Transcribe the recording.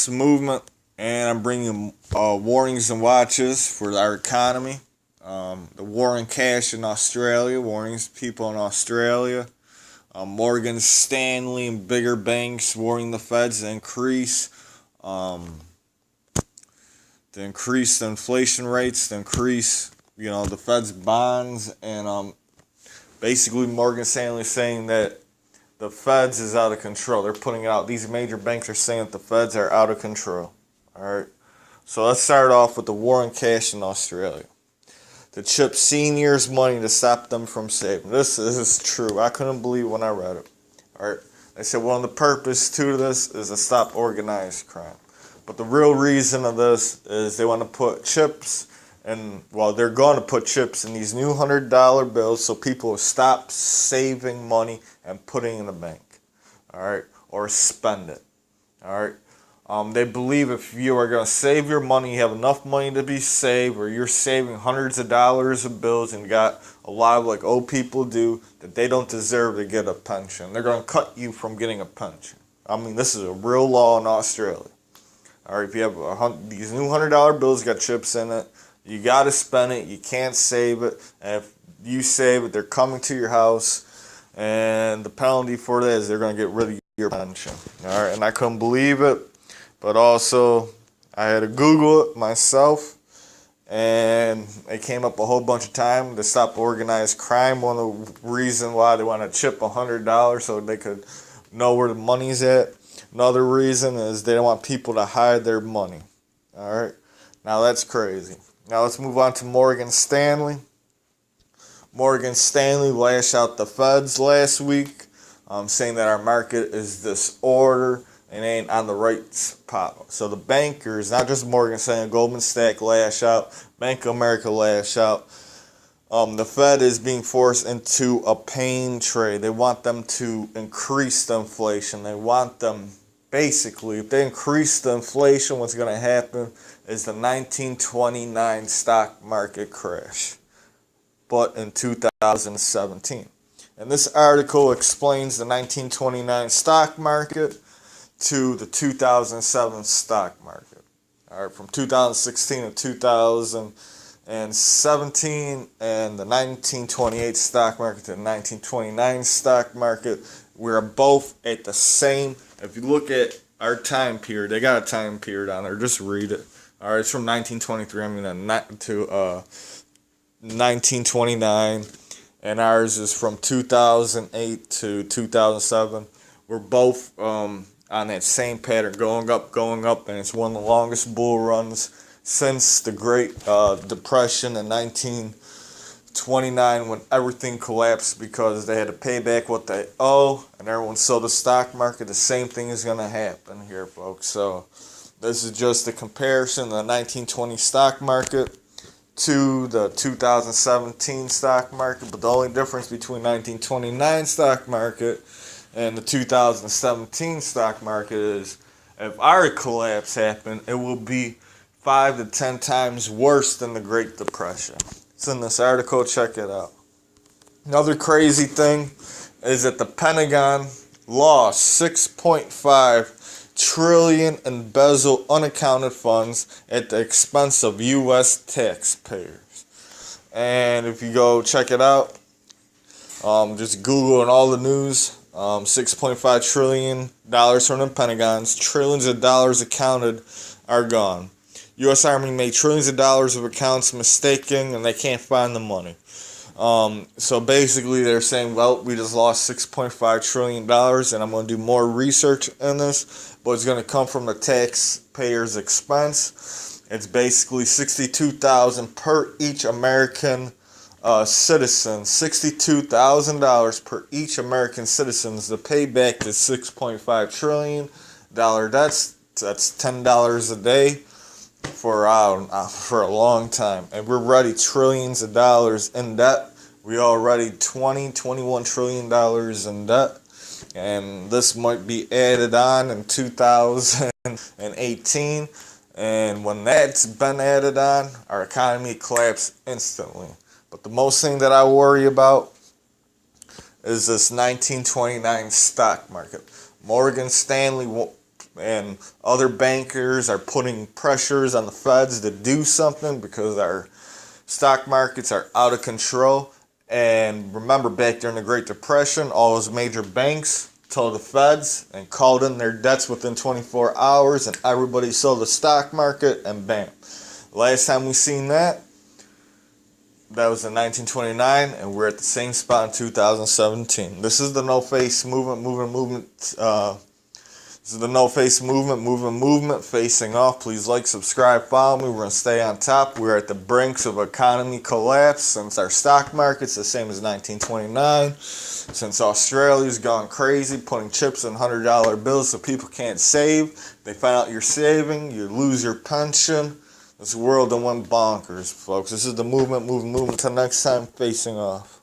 movement, and I'm bringing warnings and watches for our economy. The war on cash in Australia, warnings to people in Australia. Morgan Stanley and bigger banks warning the Feds um, to increase the inflation rates, to increase the Fed's bonds, and basically Morgan Stanley saying that the Feds is out of control. They're putting it out. These major banks are saying that the Feds are out of control. All right. So let's start off with the war on cash in Australia. To chip seniors' money to stop them from saving. This is true. I couldn't believe when I read it. All right. They said one of the purpose to this is to stop organized crime. But the real reason of this is they want to put chips, and they're going to put chips in these new $100 bills so people will stop saving money and putting it in the bank. All right. Or spend it. All right. They believe if you are going to save your money, you have enough money to be saved, or you're saving hundreds of dollars of bills and got a lot of like old people do, that they don't deserve to get a pension. They're going to cut you from getting a pension. I mean, this is a real law in Australia. All right, if you have these new $100 bills got chips in it, you got to spend it. You can't save it. And if you save it, they're coming to your house, and the penalty for that is they're going to get rid of your pension. All right, and I couldn't believe it. But also, I had to Google it myself, and it came up a whole bunch of time to stop organized crime. One of the reasons why they want to chip $100 so they could know where the money's at. Another reason is they don't want people to hide their money. All right, now that's crazy. Now let's move on to Morgan Stanley. Morgan Stanley lashed out the Feds last week, saying that our market is disordered and ain't on the right spot. So the bankers, not just Morgan Stanley, Goldman Sachs lash out, Bank of America lash out. The Fed is being forced into a pain trade. They want them to increase the inflation. They want them, basically, if they increase the inflation, what's going to happen is the 1929 stock market crash, but in 2017. And this article explains the 1929 stock market to the 2007 stock market. All right, from 2016 to 2017, and the 1928 stock market to the 1929 stock market, we're both at the same. If you look at our time period, they got a time period on there. Just read it. All right, it's from 1923. To 1929, and ours is from 2008 to 2007. We're both on that same pattern, going up, and it's one of the longest bull runs since the Great Depression in 1929, when everything collapsed because they had to pay back what they owe, and everyone sold the stock market. The same thing is going to happen here, folks. So this is just a comparison of the 1920 stock market to the 2017 stock market, but the only difference between 1929 stock market and the 2017 stock market is if our collapse happened, it will be 5 to 10 times worse than the Great Depression. It's in this article. Check it out. Another crazy thing is that the Pentagon lost $6.5 trillion embezzled unaccounted funds at the expense of U.S. taxpayers. And if you go check it out, just Google and all the news. $6.5 trillion from the Pentagon's trillions of dollars accounted are gone. U.S. Army made trillions of dollars of accounts mistaken, and they can't find the money. So basically they're saying, well, we just lost $6.5 trillion, and I'm going to do more research in this, but it's going to come from the taxpayers' expense. It's basically $62,000 per each American citizen, $62,000 per each American citizens to pay back the $6.5 trillion. That's $10 a day for a long time, and we're already trillions of dollars in debt. We already $21 trillion in debt, and this might be added on in 2018. And when that's been added on, our economy collapsed instantly. But the most thing that I worry about is this 1929 stock market. Morgan Stanley and other bankers are putting pressures on the feds to do something because our stock markets are out of control. And remember, back during the Great Depression, all those major banks told the feds and called in their debts within 24 hours, and everybody sold the stock market, and bam. Last time we seen that was in 1929, and we're at the same spot in 2017. This is the No Face Movement. This is the No Face Movement facing off. Please like, subscribe, follow me. We're going to stay on top. We're at the brinks of economy collapse since our stock market's the same as 1929. Since Australia's gone crazy, putting chips in $100 bills so people can't save. They find out you're saving, you lose your pension. This world done went bonkers, folks. This is the movement. Till next time, facing off.